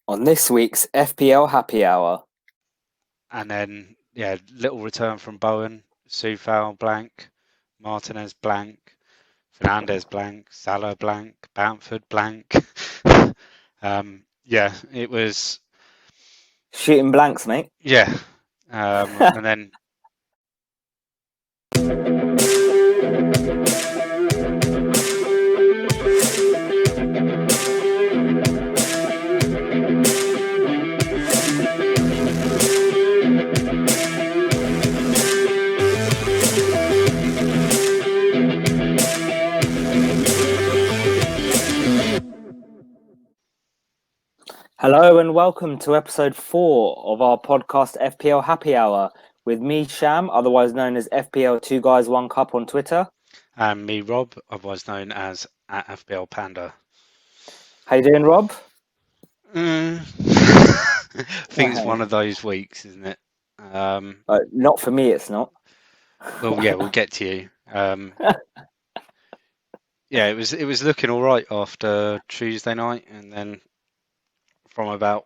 On this week's FPL Happy Hour. And then, little return from Bowen, Soufal blank, Martinez blank, Fernandez blank, Salah blank, Bamford blank. It was, Shooting blanks, mate. yeah. And then Hello and welcome to episode 4 of our podcast FPL Happy Hour with me, Sham, otherwise known as FPL 2 Guys 1 Cup on Twitter. and me, Rob, otherwise known as at FBL Panda. How you doing, Rob? I think it's one of those weeks, isn't it? Not for me, it's not. Well, yeah, we'll get to you. It was looking all right after Tuesday night, and then from about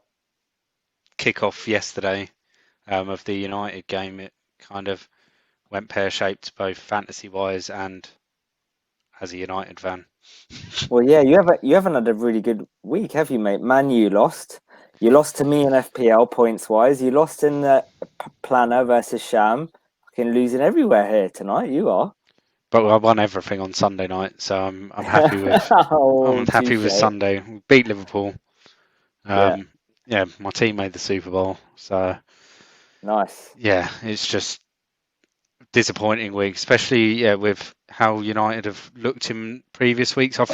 kickoff yesterday of the United game, it kind of went pear-shaped both fantasy-wise and as a United fan. Well, yeah, you haven't had a really good week, have you, mate? Man, you lost. You lost to me in FPL points-wise. You lost in the planner versus Sham. Fucking losing everywhere here tonight. You are. But I won everything on Sunday night, so I'm happy with Oh, I'm happy with touche. Sunday. We beat Liverpool. Yeah, My team made the Super Bowl, so nice. yeah, it's just disappointing week, especially with how United have looked in previous weeks. I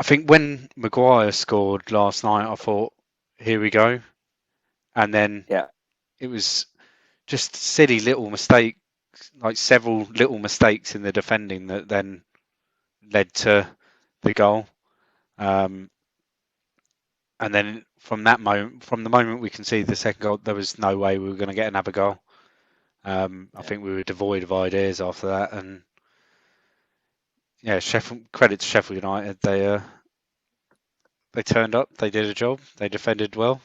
think when Maguire scored last night, I thought, here we go, and then Yeah. it was just silly little mistakes, like several little mistakes in the defending that then led to the goal. And then from the moment we conceded the second goal, there was no way we were going to get another goal. I think we were devoid of ideas after that, and credit to Sheffield United, they turned up, they did a job, they defended well,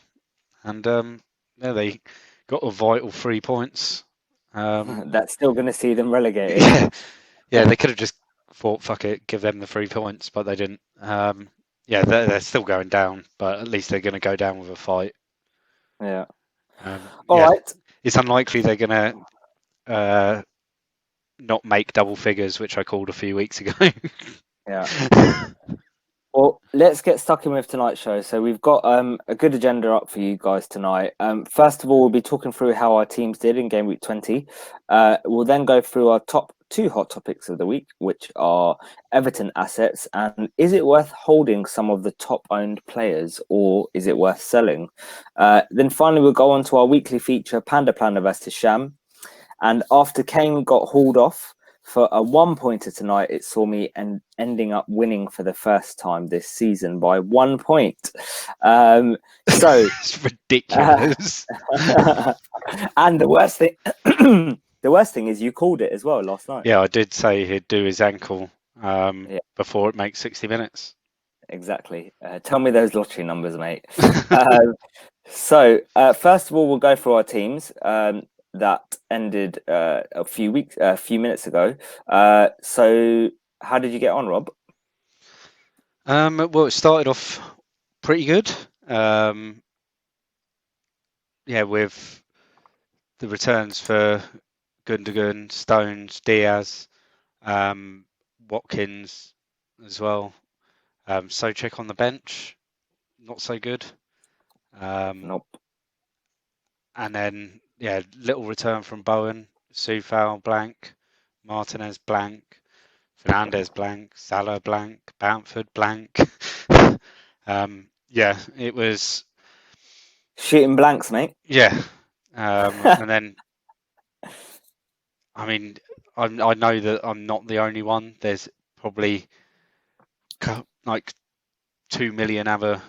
and they got a vital 3 points. That's still going to see them relegated. They could have just thought, fuck it, give them the 3 points, but they didn't. They're still going down, but at least they're going to go down with a fight. Yeah. All right. It's unlikely they're going to not make double figures, which I called a few weeks ago. Yeah. Well, let's get stuck in with tonight's show. So we've got a good agenda up for you guys tonight. First of all, we'll be talking through how our teams did in game week 20. We'll then go through our top 2 hot topics of the week, which are Everton assets and is it worth holding some of the top owned players or is it worth selling? Then finally, we'll go on to our weekly feature, Panda Planner versus Sham. And after Kane got hauled off for a 1-pointer tonight, it saw me ending up winning for the first time this season by 1 point. So it's ridiculous. And the worst thing is you called it as well last night. Yeah, I did say he'd do his ankle before it makes 60 minutes. Exactly. Tell me those lottery numbers, mate. So first of all, we'll go through our teams. That ended a few minutes ago. So how did you get on, Rob? Well, it started off pretty good. With the returns for Gundogan, Stones, Diaz, Watkins as well. Souček on the bench, not so good. Nope. And then, little return from Bowen, Soufal blank, Martinez blank, Fernandez blank, Salah blank, Bamford blank. It was Shooting blanks, mate. Yeah, and then I mean, I know that I'm not the only one. There's probably like 2 million other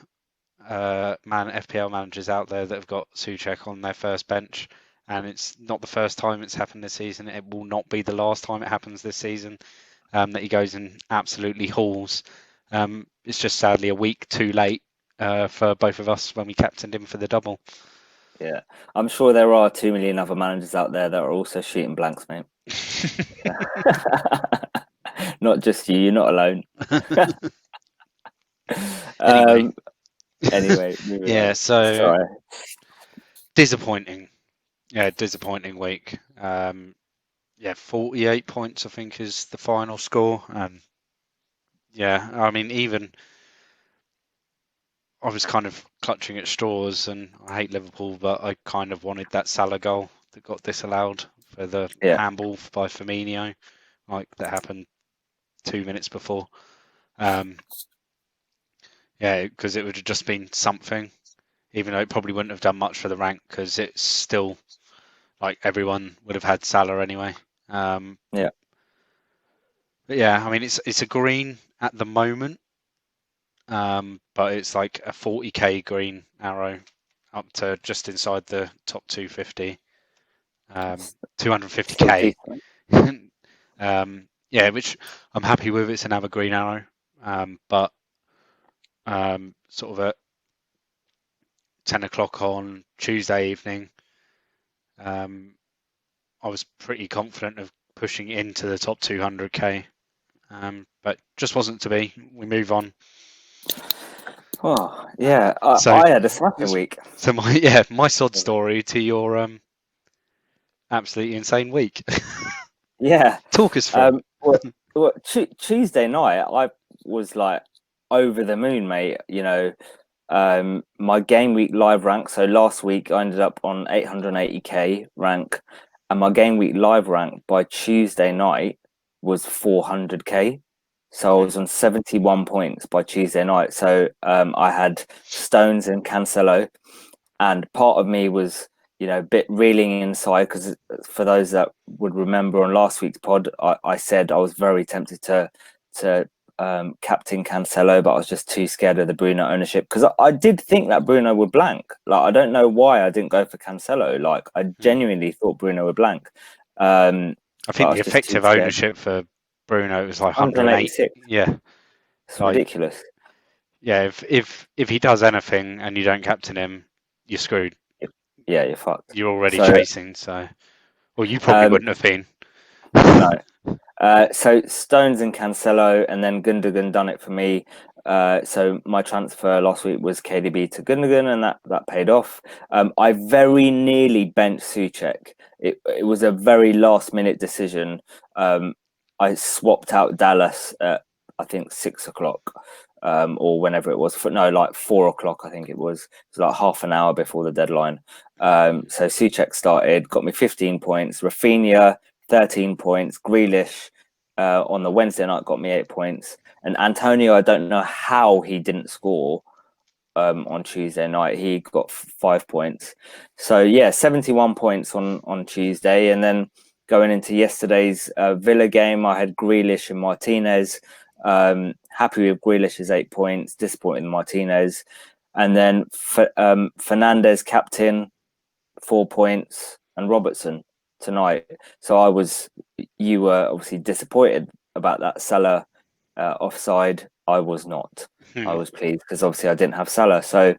FPL managers out there that have got Souček on their first bench, and it's not the first time it's happened this season. It will not be the last time it happens this season that he goes and absolutely hauls. It's just sadly a week too late, for both of us when we captained him for the double. Yeah, I'm sure there are 2 million other managers out there that are also shooting blanks, mate. Not just you. You're not alone. Anyway, Anyway, moving yeah. on. So Sorry. disappointing. Yeah, disappointing week. Yeah, 48 points I think is the final score. Yeah, I mean even I was kind of clutching at straws, and I hate Liverpool, but I kind of wanted that Salah goal that got disallowed for the Yeah. handball by Firmino, like that happened 2 minutes before. Yeah, because it would have just been something, even though it probably wouldn't have done much for the rank, because it's still like everyone would have had Salah anyway. Yeah. But yeah, I mean it's a green at the moment, but it's like a 40k green arrow up to just inside the top 250, Still 250k. decent. Yeah, which I'm happy with. It's another green arrow, but sort of at 10 o'clock on Tuesday evening, I was pretty confident of pushing into the top 200k, but just wasn't to be. We move on. Oh, yeah. So, I had a smacking week. so my sod story to your absolutely insane week. Yeah. Talk us through. Tuesday night, I was like over the moon, mate. You know, my game week live rank. So last week I ended up on 880k rank, and my game week live rank by Tuesday night was 400k. So I was on 71 points by Tuesday night. So I had Stones and Cancelo, and part of me was, you know, a bit reeling inside because for those that would remember on last week's pod, I said I was very tempted to captain Cancelo, but I was just too scared of the Bruno ownership because I did think that Bruno would blank. Like, I don't know why I didn't go for Cancelo. Like, I genuinely thought Bruno would blank. I But think I the was just too effective scared. ownership for Bruno was like 108. 186. Yeah, It's like ridiculous. yeah, if he does anything and you don't captain him, you're screwed. Yeah, you're fucked. You're already So, chasing. So, well, you probably um, wouldn't have been. no. So Stones and Cancelo, and then Gundogan done it for me. So my transfer last week was KDB to Gundogan, and that paid off. I very nearly benched Souček. It was a very last minute decision. I swapped out Dallas at I think 6 o'clock, or whenever it was. No, like 4 o'clock. I think it was. It was like half an hour before the deadline. So Souček started, got me 15 points. Rafinha 13 points. Grealish on the Wednesday night got me 8 points. And Antonio, I don't know how he didn't score on Tuesday night. He got 5 points. So yeah, 71 points on Tuesday. And then going into yesterday's Villa game, I had Grealish and Martinez. Happy with Grealish's 8 points, disappointed in Martinez. And then Fernandez captain, 4 points, and Robertson tonight. So you were obviously disappointed about that Salah offside. I was not. I was pleased because obviously I didn't have Salah. So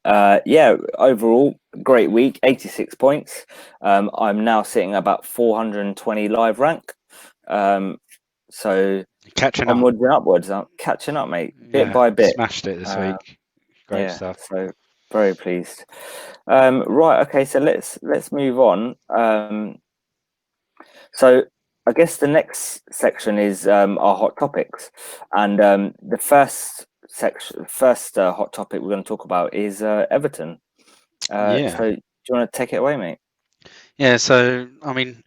yeah, overall great week, 86 points. I'm now sitting about 420 live rank. So Catching up. onwards and upwards. I'm catching up, mate, bit Yeah, by bit. smashed it this week. Great Yeah, stuff. so very pleased. Right, okay, so let's move on. So I guess the next section is our hot topics, and the first hot topic we're going to talk about is Everton. Yeah. So do you want to take it away, mate? Yeah, so I mean,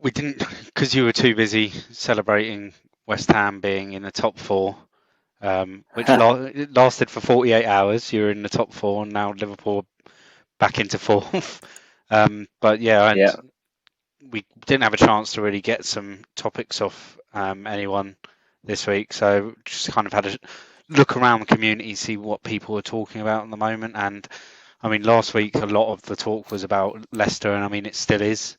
we didn't because you were too busy celebrating West Ham being in the top four, which it lasted for 48 hours. You were in the top four, and now Liverpool back into fourth. But yeah, Yeah, we didn't have a chance to really get some topics off anyone this week, so just kind of had a look around the community, see what people are talking about at the moment. And I mean, last week a lot of the talk was about Leicester, and I mean it still is,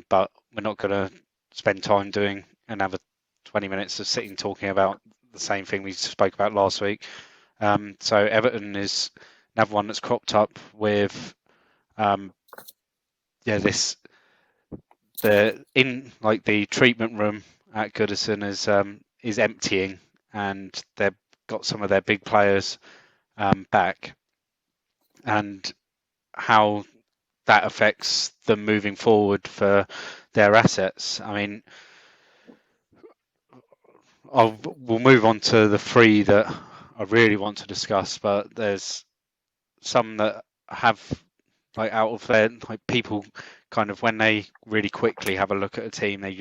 but we're not going to spend time doing another 20 minutes of sitting talking about the same thing we spoke about last week. So Everton is another one that's cropped up with this the treatment room at Goodison is emptying, and they've got some of their big players back, and how that affects them moving forward for their assets. I mean, we'll move on to the three that I really want to discuss, but there's some that have out of their people kind of when they really quickly have a look at a team, they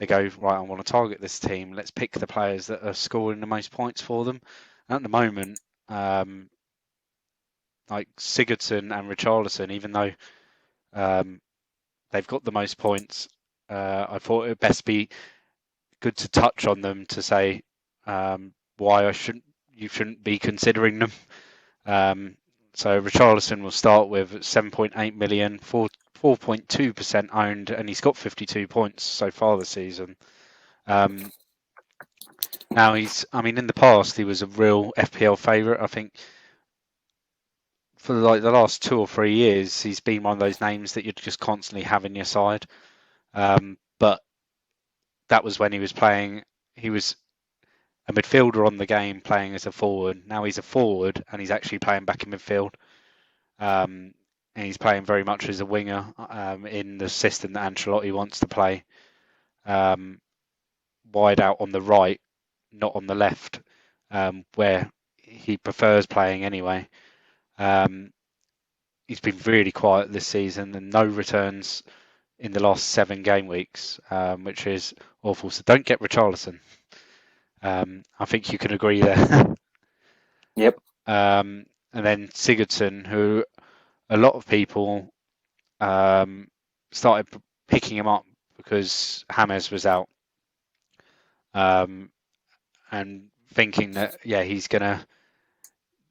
go, right, I want to target this team. Let's pick the players that are scoring the most points for them. And at the moment, Sigurdsson and Richarlison, even though they've got the most points, I thought it would best be good to touch on them to say why you shouldn't be considering them. So Richarlison will start with 7.8 million, 4.2% owned, and he's got 52 points so far this season. Now in the past he was a real FPL favourite. I think for the last 2 or 3 years he's been one of those names that you'd just constantly have in your side. But that was when he was playing. He was a midfielder on the game playing as a forward. Now he's a forward and he's actually playing back in midfield. And he's playing very much as a winger in the system that Ancelotti wants to play. Wide out on the right, not on the left, where he prefers playing anyway. He's been really quiet this season and no returns in the last 7 game weeks, which is awful. So don't get Richarlison. I think you can agree there. Yep. And then Sigurdsson, who a lot of people started picking him up because James was out, and thinking that he's gonna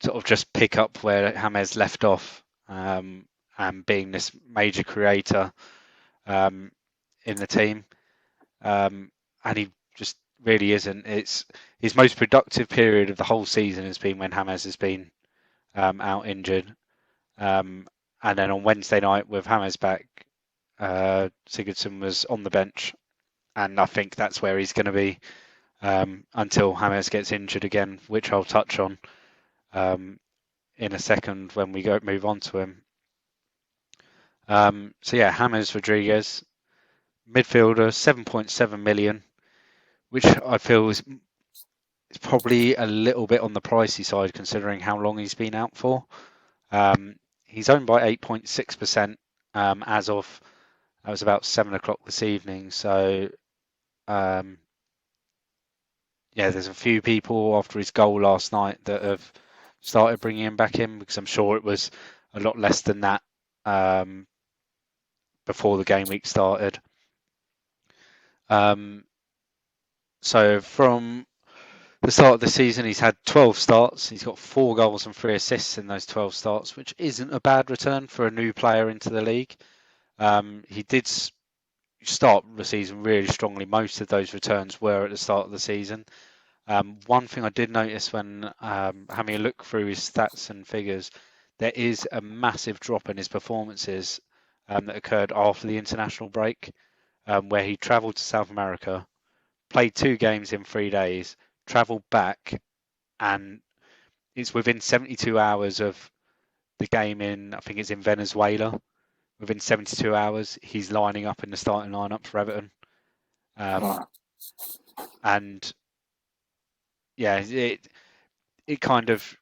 sort of just pick up where James left off, and being this major creator in the team, and he just really isn't. It's his most productive period of the whole season has been when James has been out injured. And then on Wednesday night with James back, Sigurdsson was on the bench, and I think that's where he's going to be until James gets injured again, which I'll touch on in a second when we move on to him. James Rodriguez, midfielder, 7.7 million, which I feel is probably a little bit on the pricey side considering how long he's been out for. He's owned by 8.6% as of that was about 7 o'clock this evening. So there's a few people after his goal last night that have started bringing him back in, because I'm sure it was a lot less than that before the game week started. So from the start of the season, he's had 12 starts. He's got 4 goals and 3 assists in those 12 starts, which isn't a bad return for a new player into the league. He did start the season really strongly. Most of those returns were at the start of the season. One thing I did notice when having a look through his stats and figures, there is a massive drop in his performances that occurred after the international break, where he travelled to South America, played 2 games in 3 days, travelled back, and it's within 72 hours of the game I think it's in Venezuela. Within 72 hours, he's lining up in the starting lineup for Everton. And it kind of,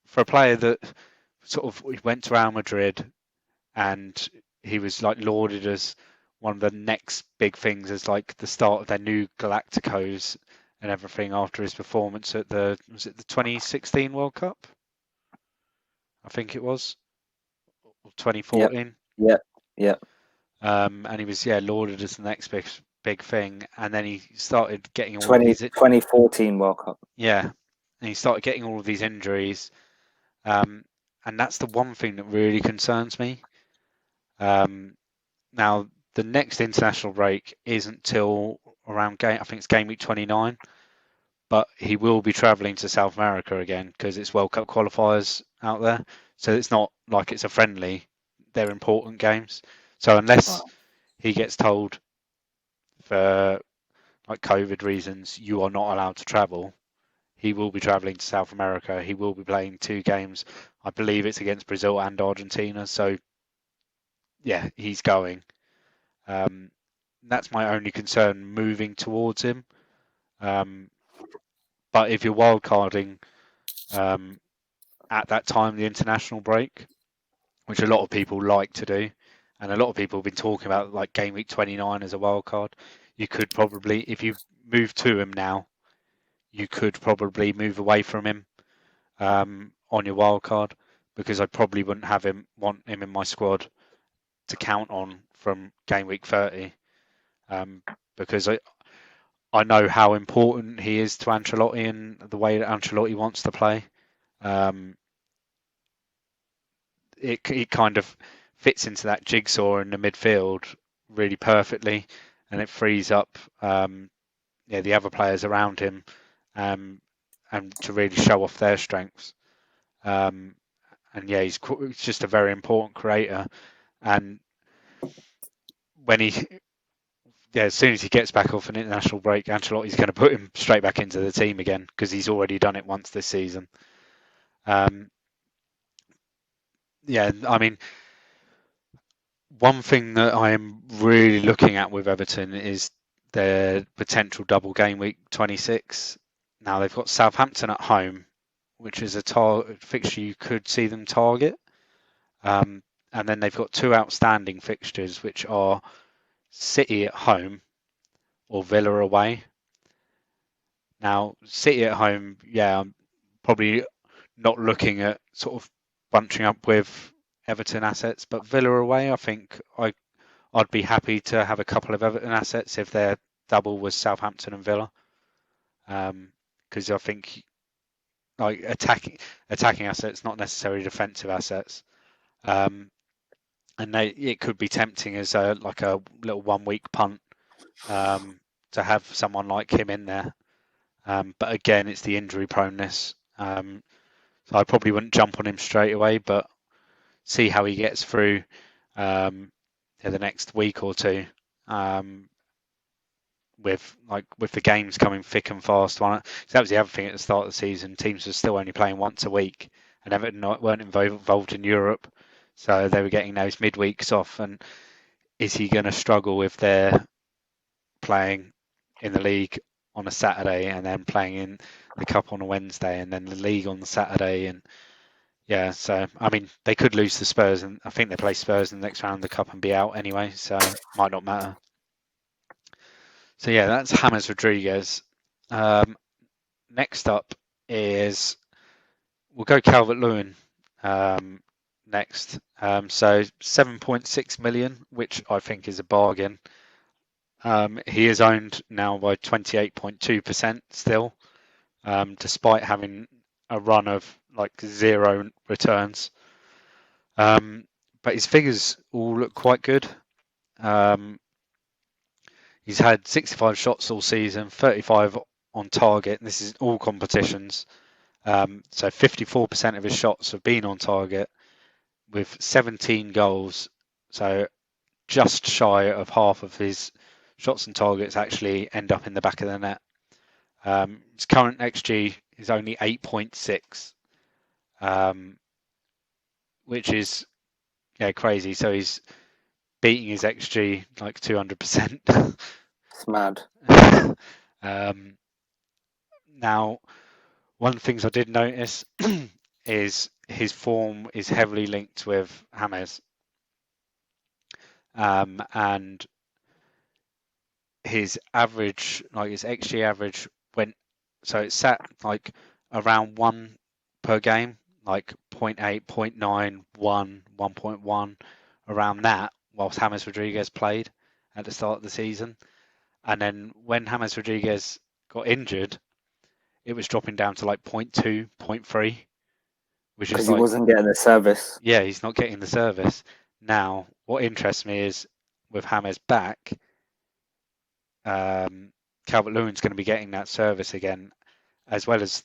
for a player that sort of went to Real Madrid and he was lauded as one of the next big things, as the start of their new Galacticos and everything after his performance at the 2016 World Cup? I think it was, or 2014. Yeah. And he was lauded as the next big thing, and then he started getting all of these 2014 World Cup. Yeah, and he started getting all of these injuries, and that's the one thing that really concerns me. Now the next international break isn't till around I think it's game week 29, but he will be travelling to South America again because it's World Cup qualifiers out there. So it's not like it's a friendly; they're important games. So unless Right. he gets told for like COVID reasons you are not allowed to travel, he will be travelling to South America. He will be playing 2 games. I believe it's against Brazil and Argentina. So yeah, he's going. Um, that's my only concern moving towards him. Um, but if you're wildcarding um, at that time, the international break, which a lot of people like to do, and a lot of people have been talking about like game week 29 as a wild card, you could probably, if you move to him now, you could probably move away from him on your wild card because I probably wouldn't want him in my squad to count on from game week 30 because I know how important he is to Ancelotti and the way that Ancelotti wants to play. Um, it kind of fits into that jigsaw in the midfield really perfectly, and it frees up the other players around him um, and to really show off their strengths. And yeah, he's just a very important creator. And when as soon as he gets back off an international break, Ancelotti's going to put him straight back into the team again because he's already done it once this season. Yeah, I mean, one thing that I am really looking at with Everton is their potential double game week 26. Now they've got Southampton at home, which is a fixture you could see them target. And then they've got 2 outstanding fixtures, which are City at home or Villa away. Now, City at home, yeah, I'm probably not looking at sort of bunching up with Everton assets, but Villa away, I think I'd be happy to have a couple of Everton assets if their double was Southampton and Villa, because I think like attacking assets, not necessarily defensive assets, and it could be tempting as a little 1 week punt to have someone like him in there. But again, it's the injury proneness. So I probably wouldn't jump on him straight away, but see how he gets through the next week or two. With the games coming thick and fast. So that was the other thing at the start of the season. Teams were still only playing once a week, and Everton weren't involved in Europe, so they were getting those midweeks off. And is he going to struggle if they're playing in the league on a Saturday and then playing in the cup on a Wednesday and then the league on the Saturday? And yeah, so I mean they could lose to Spurs, and I think they play Spurs in the next round of the cup and be out anyway, so might not matter. So yeah, that's James Rodriguez. Next up is we'll go Calvert-Lewin next. So 7.6 million, which I think is a bargain. He is owned now by 28.2% still, despite having a run of like 0 returns. But his figures all look quite good. He's had 65 shots all season, 35 on target. And this is all competitions. So 54% of his shots have been on target with 17 goals. So just shy of half of his shots and targets actually end up in the back of the net. His current XG is only 8.6, which is crazy. So he's beating his XG like 200%. It's mad. Now, one of the things I did notice is his form is heavily linked with James. And his average, like his XG average it's sat like around 1 per game, like 0.8, 0.9, 1, 1.1, around that, whilst James Rodriguez played at the start of the season. And then when James Rodriguez got injured, it was dropping down to like 0.2, 0.3, which is Because he wasn't getting the service. Yeah, he's not getting the service. Now, what interests me is with James back, Calvert-Lewin's going to be getting that service again. as well as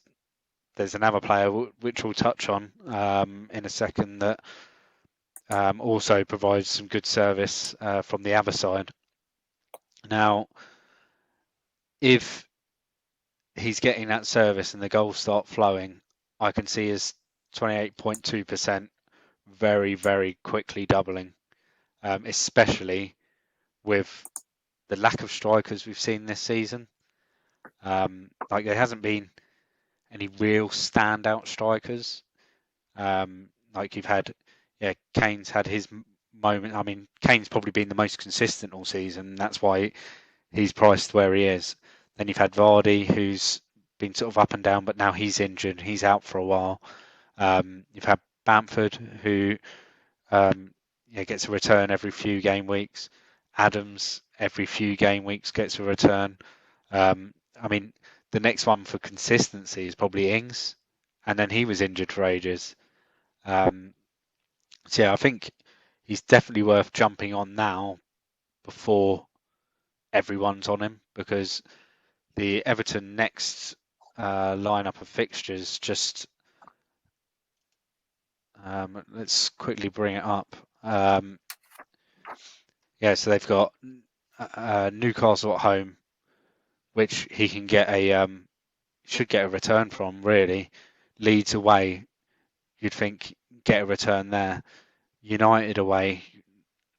there's another player which we'll touch on in a second that also provides some good service from the other side. Now, if he's getting that service and the goals start flowing, I can see his 28.2% very, very quickly doubling, especially with the lack of strikers we've seen this season. Like there hasn't been any real standout strikers. Like you've had, yeah, Kane's had his moment. I mean, Kane's probably been the most consistent all season. That's why he's priced where he is. Then you've had Vardy, who's been sort of up and down, but now he's injured. He's out for a while. You've had Bamford, who gets a return every few game weeks. Adams, every few game weeks, gets a return. I mean, the next one for consistency is probably Ings, and then he was injured for ages. So yeah, I think he's definitely worth jumping on now before everyone's on him, because the Everton next lineup of fixtures just let's quickly bring it up. Yeah, so they've got Newcastle at home, which he can get should get a return from, really. Leeds away, you'd think get a return there. United away,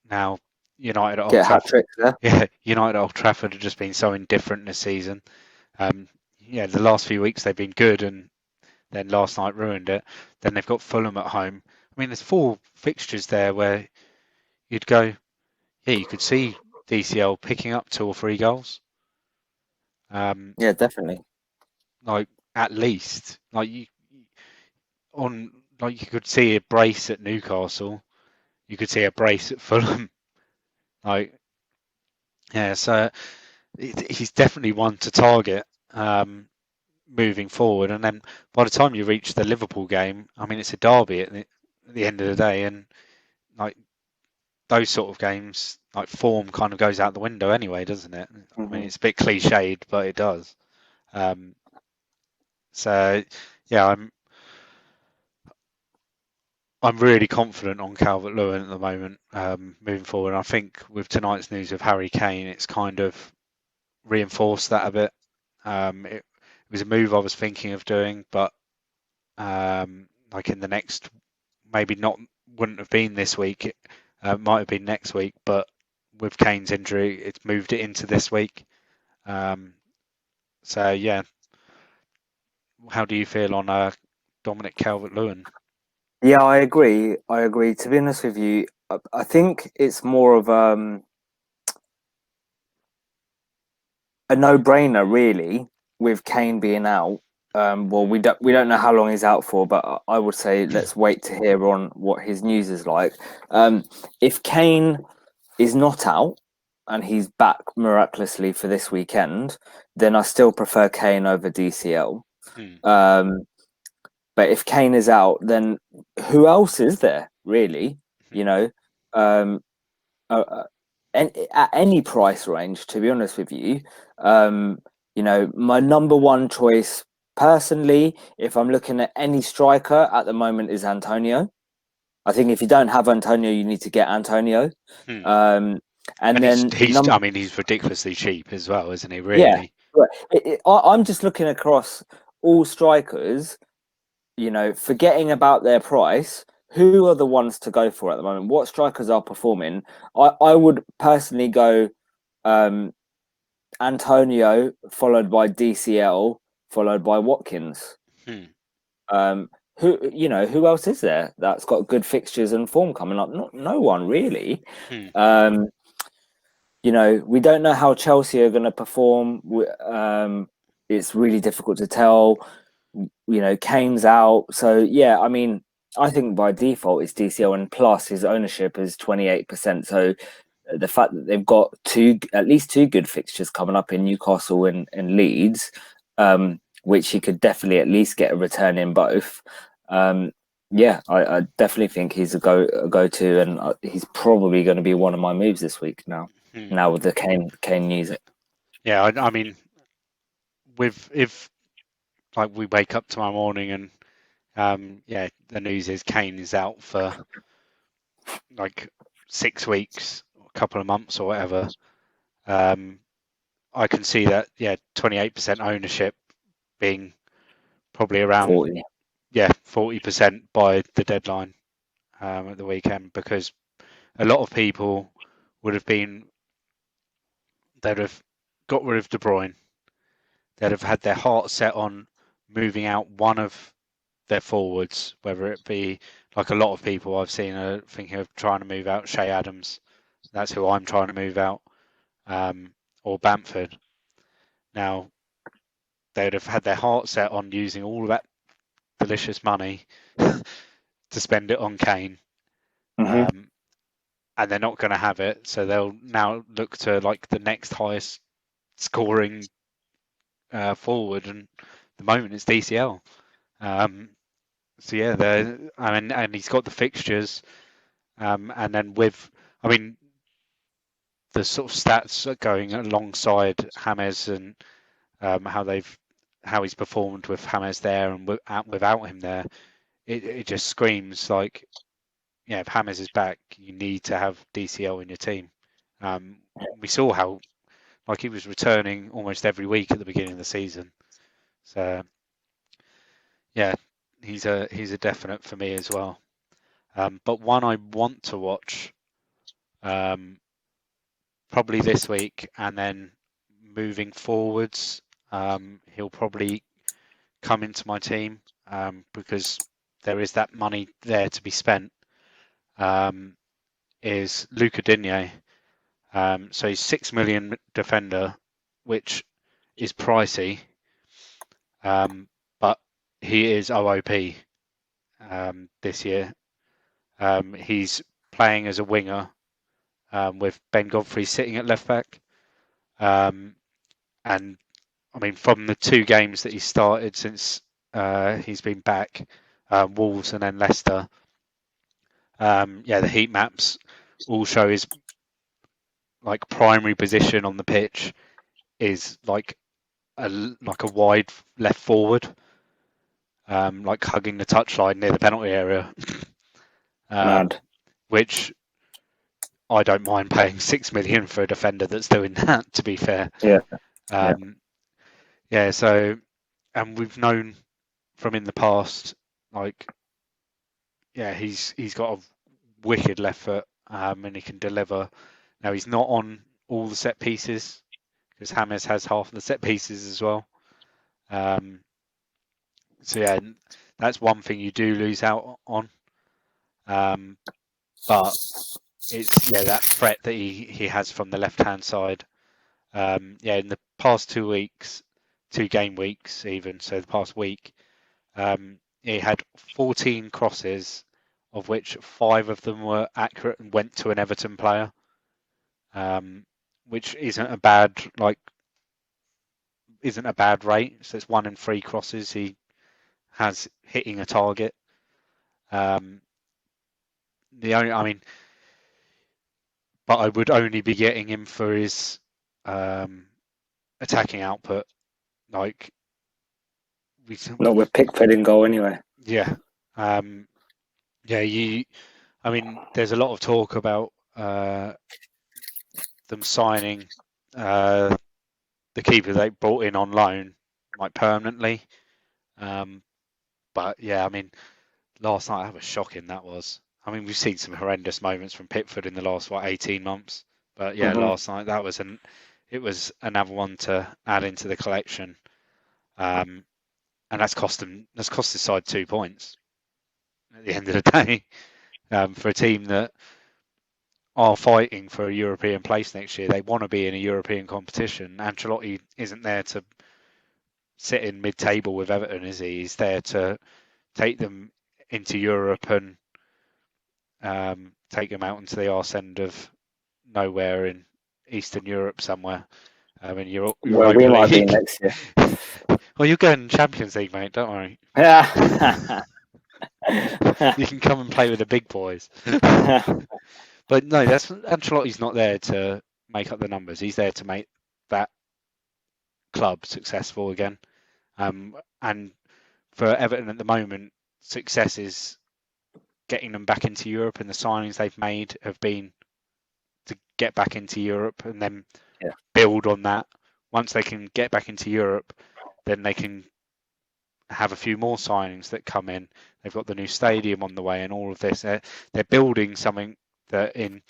now United at Old Get a hat Trafford. trick there. Yeah, United at Old Trafford have just been so indifferent this season. Yeah, the last few weeks they've been good, and then last night ruined it. Then they've got Fulham at home. I mean, there's 4 fixtures there where you'd go, yeah, you could see DCL picking up 2 or 3 goals. Yeah, definitely. Like at least, like you could see a brace at Newcastle, you could see a brace at Fulham. Like, yeah, so he's definitely one to target moving forward. And then by the time you reach the Liverpool game, I mean, it's a derby at the end of the day, and like those sort of games, like form kind of goes out the window anyway, doesn't it? I mean, it's a bit cliched, but it does. So yeah, I'm really confident on Calvert-Lewin at the moment, moving forward. I think with tonight's news of Harry Kane, it's kind of reinforced that a bit. It was a move I was thinking of doing, but like in the next, maybe not, wouldn't have been this week. It might have been next week, but with Kane's injury, it's moved it into this week. So yeah, how do you feel on Dominic Calvert-Lewin? Yeah, I agree. I agree. To be honest with you, I think it's more of a no-brainer, really, with Kane being out. Well, we don't know how long he's out for, but I would say let's wait to hear on what his news is like. If Kane is not out and he's back miraculously for this weekend, then I still prefer Kane over DCL. But if Kane is out, then who else is there really? You know, um, and at any price range, to be honest with you, my number one choice personally, if I'm looking at any striker at the moment, is Antonio. I think if you don't have Antonio, you need to get Antonio. And And then I mean, he's ridiculously cheap as well, isn't he? yeah, Really? I'm just looking across all strikers. Forgetting about their price, who are the ones to go for at the moment? What strikers are performing? I would personally go Antonio, followed by DCL, followed by Watkins. Who else is there that's got good fixtures and form coming up? No one really. We don't know how Chelsea are going to perform. It's really difficult to tell. Kane's out, so yeah. I mean, I think by default it's DCL, and plus his ownership is 28%. So the fact that they've got at least two good fixtures coming up in Newcastle and Leeds, which he could definitely at least get a return in both. Yeah, I definitely think he's a go-to, and he's probably going to be one of my moves this week now. Now with the Kane news. Yeah, I mean, if like we wake up tomorrow morning and the news is Kane is out for like 6 weeks, a couple of months or whatever. I can see that 28% ownership being probably around 40. 40% by the deadline at the weekend, because a lot of people would have been they'd have got rid of De Bruyne. They'd have had their heart set on moving out one of their forwards, whether it be like a lot of people I've seen are thinking of trying to move out Shay Adams. That's who I'm trying to move out, or Bamford. Now, they'd have had their heart set on using all of that delicious money to spend it on Kane. Mm-hmm. And they're not going to have it, so they'll now look to like the next highest scoring forward, and at the moment it's DCL. So yeah, and he's got the fixtures, and then I mean, the sort of stats going alongside James and how he's performed with James there and without him there, it just screams like, if James is back, you need to have DCL in your team. We saw how like he was returning almost every week at the beginning of the season. So yeah, he's a definite for me as well. But one I want to watch probably this week, and then moving forwards, he'll probably come into my team because there is that money there to be spent. Is Luca Digne. So he's 6 million defender, which is pricey, but he is OOP this year. He's playing as a winger with Ben Godfrey sitting at left back. And I mean, from the 2 games that he started since he's been back, Wolves and then Leicester, the heat maps all show his like primary position on the pitch is like a wide left forward, like hugging the touchline near the penalty area, which I don't mind paying 6 million for a defender that's doing that, to be fair. So, and we've known from in the past, like, he's got a wicked left foot, and he can deliver. Now he's not on all the set pieces because James has half of the set pieces as well. So yeah, that's one thing you do lose out on. But it's that threat that he has from the left hand side. In the past 2 weeks, 2 game weeks even, so the past week, he had 14 crosses, of which 5 of them were accurate and went to an Everton player, which isn't a bad rate. So it's 1 in 3 crosses he has hitting a target. But I would only be getting him for his attacking output. Like Not with Pickford in goal anyway. Yeah. There's a lot of talk about them signing the keeper they brought in on loan, like permanently. But yeah, last night that was shocking. That was. We've seen some horrendous moments from Pickford in the last 18 months. But yeah, last night that was it was another one to add into the collection. And that's cost his side 2 points at the end of the day, for a team that are fighting for a European place next year. They want to be in a European competition. Ancelotti isn't there to sit in mid-table with Everton, is he? He's there to take them into Europe and take them out into the arse end of nowhere in Eastern Europe somewhere. Europa Where we might be League. next year. Well, you're going Champions League, mate. Don't worry. Yeah. You can come and play with the big boys. But no, Ancelotti's not there to make up the numbers. He's there to make that club successful again. And for Everton at the moment, success is getting them back into Europe, and the signings they've made have been to get back into Europe and then build on that. Once they can get back into Europe, then they can have a few more signings that come in. They've got the new stadium on the way and all of this. They're building something that in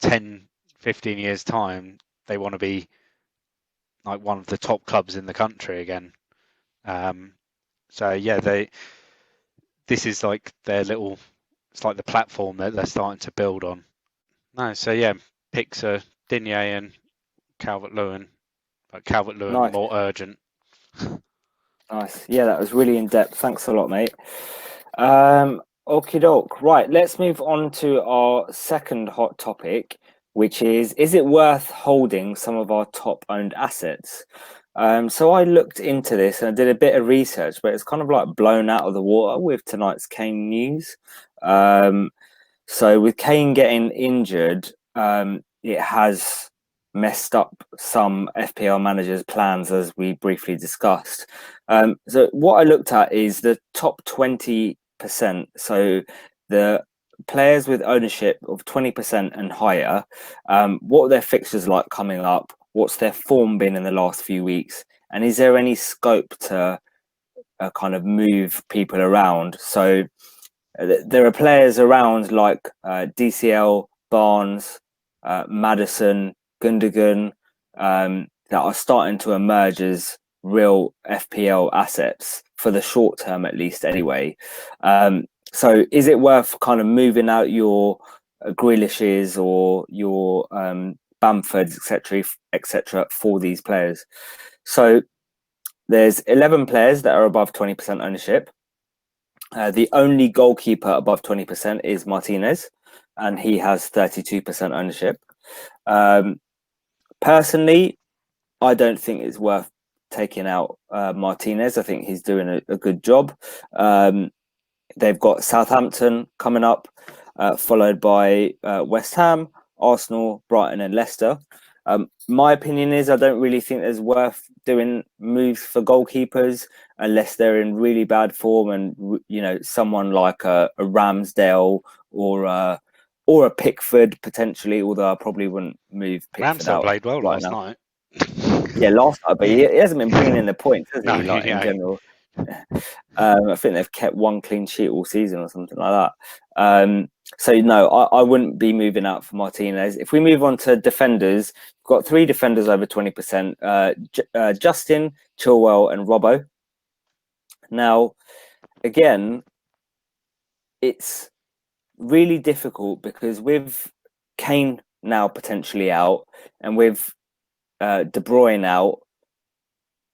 10, 15 years' time, they want to be like one of the top clubs in the country again. So yeah, this is like their little, it's like the platform that they're starting to build on. No, so yeah, picks are Digne and Calvert-Lewin, but Calvert-Lewin Nice. more urgent. Nice. Yeah, that was really in depth. Thanks a lot, mate. Okie doke. Right, let's move on to our second hot topic, which is it worth holding some of our top owned assets? So I looked into this and I did a bit of research, but it's kind of like blown out of the water with tonight's Kane news. So with Kane getting injured, it has messed up some FPL managers' plans, as we briefly discussed. So what I looked at is the top 20%. So the players with ownership of 20% and higher, what are their fixtures like coming up? What's their form been in the last few weeks? And is there any scope to kind of move people around? So there are players around like DCL, Barnes, Maddison, Gundogan, that are starting to emerge as real FPL assets for the short term, at least, anyway. So, is it worth kind of moving out your Grealishes or your Bamfords, etc., for these players? So, there's 11 players that are above 20% ownership. The only goalkeeper above 20% is Martinez, and he has 32% ownership. Personally, I don't think it's worth taking out Martinez. I think he's doing a good job. They've got Southampton coming up, followed by West Ham, Arsenal, Brighton, and Leicester. My opinion is I don't really think there's worth doing moves for goalkeepers unless they're in really bad form, and someone like a Ramsdale or a Pickford potentially. Although I probably wouldn't move Pickford Ramsdale out played well right last now. night. Yeah, last night, but he hasn't been bringing in the points, has he? No, Like in yeah. general. I think they've kept one clean sheet all season or something like that. So no, I wouldn't be moving out for Martinez. If we move on to defenders, we've got 3 defenders over 20%: Justin, Chilwell, and Robbo. Now, again, it's really difficult because with Kane now potentially out and with De Bruyne out,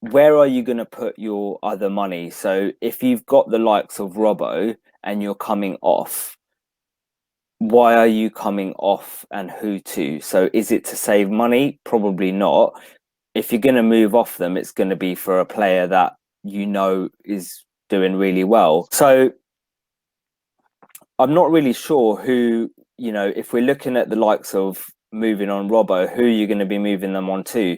where are you going to put your other money? So if you've got the likes of Robbo and you're coming off, why are you coming off and who to? So is it to save money? Probably not. If you're going to move off them, it's going to be for a player that is doing really well. So I'm not really sure who, if we're looking at the likes of moving on Robbo, who you're going to be moving them on to.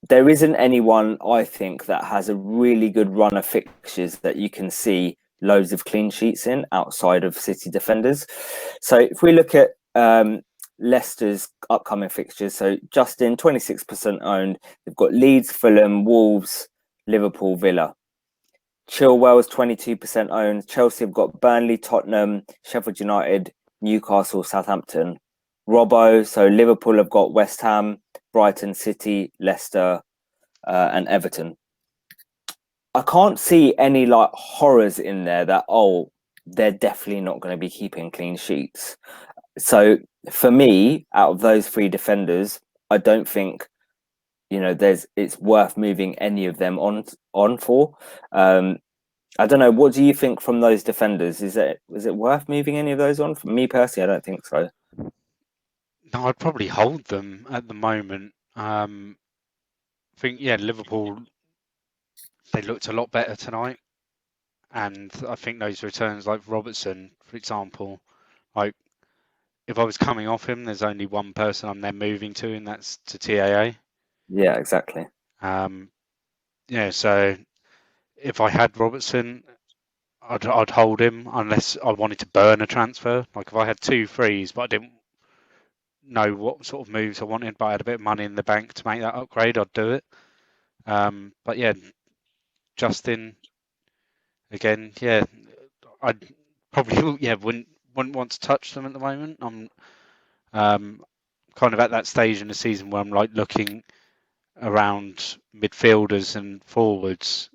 There isn't anyone, I think, that has a really good run of fixtures that you can see loads of clean sheets in outside of City defenders. So if we look at Leicester's upcoming fixtures, so Justin, 26% owned. They've got Leeds, Fulham, Wolves, Liverpool, Villa. Chilwell's 22% owned. Chelsea have got Burnley, Tottenham, Sheffield United, Newcastle, Southampton. Robbo, so Liverpool have got West Ham, Brighton, City, Leicester, and Everton. I can't see any like horrors in there that they're definitely not going to be keeping clean sheets. So for me, out of those 3 defenders, I don't think it's worth moving any of them on for. I don't know. What do you think from those defenders? Is it worth moving any of those on? For me personally, I don't think so. No, I'd probably hold them at the moment. I think, Liverpool, they looked a lot better tonight. And I think those returns like Robertson, for example, like if I was coming off him, there's only one person I'm then moving to, and that's to TAA. Yeah, exactly. Yeah, so if I had Robertson, I'd hold him unless I wanted to burn a transfer. Like if I had 2 frees, but I didn't know what sort of moves I wanted, but I had a bit of money in the bank to make that upgrade, I'd do it. But yeah, Justin again, yeah, I'd probably wouldn't want to touch them at the moment. I'm kind of at that stage in the season where I'm like looking around midfielders and forwards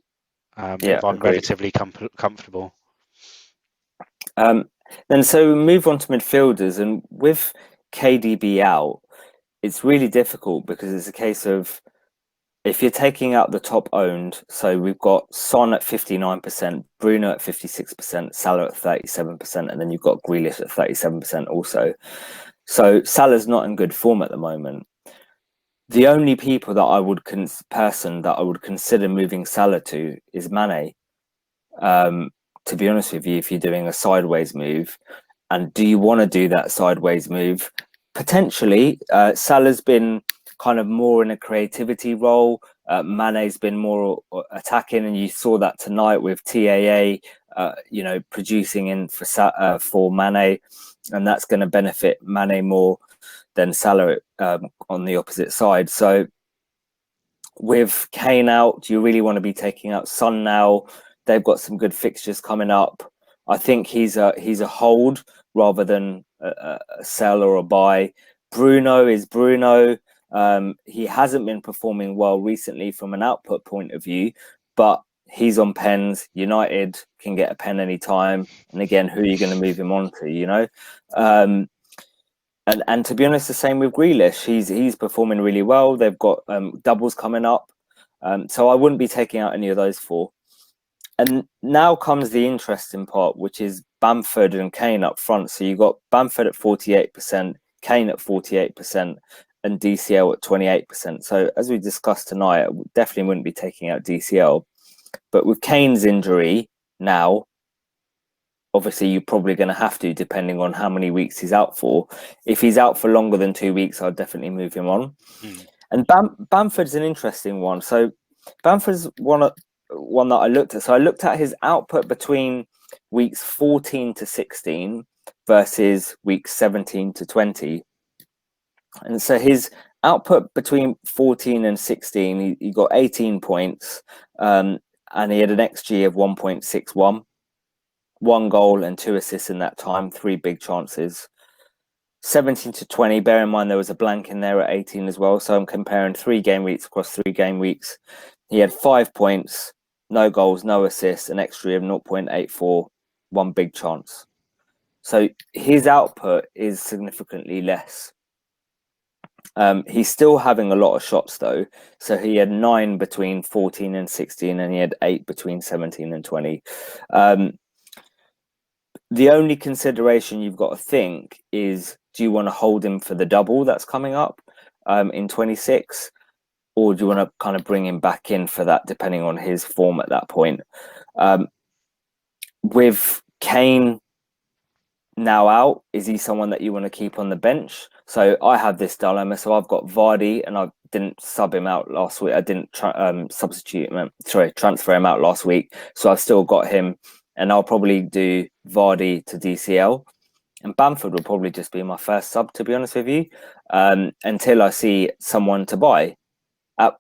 Yeah, if I'm agreed. relatively comfortable. Then so we move on to midfielders, and with KDB out, it's really difficult because it's a case of if you're taking out the top owned, so we've got Son at 59%, Bruno at 56%, Salah at 37%, and then you've got Grealish at 37% also. So Salah's not in good form at the moment. The only people that I would consider moving Salah to is Mane. Um, to be honest with you, if you're doing a sideways move, and do you want to do that sideways move? Potentially, Salah's been kind of more in a creativity role. Mane's been more attacking, and you saw that tonight with TAA, producing in for Mane, and that's going to benefit Mane more than Salah on the opposite side. So with Kane out, do you really want to be taking out Son now? They've got some good fixtures coming up. I think he's a hold rather than a sell or a buy. Bruno is Bruno. He hasn't been performing well recently from an output point of view, but he's on pens. United can get a pen anytime. And again, who are you going to move him on to, you know? And to be honest, the same with Grealish. He's performing really well. They've got doubles coming up, so I wouldn't be taking out any of those four. And now comes the interesting part, which is Bamford and Kane up front. So you got Bamford at 48%, Kane at 48%, and DCL at 28%. So as we discussed tonight, I definitely wouldn't be taking out DCL. But with Kane's injury now, obviously you're probably going to have to, depending on how many weeks he's out for. If he's out for longer than 2 weeks, I'll definitely move him on. And Bamford's an interesting one. So Bamford's one that I looked at. So I looked at his output between weeks 14 to 16 versus weeks 17 to 20. And so his output between 14 and 16, he got 18 points, and he had an XG of 1.61. 1 goal and 2 assists in that time, 3 big chances. 17 to 20, bear in mind there was a blank in there at 18 as well. So I'm comparing 3 game weeks across 3 game weeks. He had 5 points, no goals, no assists, an XG of 0.84, 1 big chance. So his output is significantly less. He's still having a lot of shots though. So he had 9 between 14 and 16, and he had 8 between 17 and 20. The only consideration you've got to think is, do you want to hold him for the double that's coming up in 26, or do you want to kind of bring him back in for that, depending on his form at that point? With Kane now out, is he someone that you want to keep on the bench? So I have this dilemma. So I've got Vardy, and I didn't sub him out last week. I didn't transfer him out last week. So I've still got him, and I'll probably do Vardy to DCL. And Bamford will probably just be my first sub, to be honest with you, until I see someone to buy.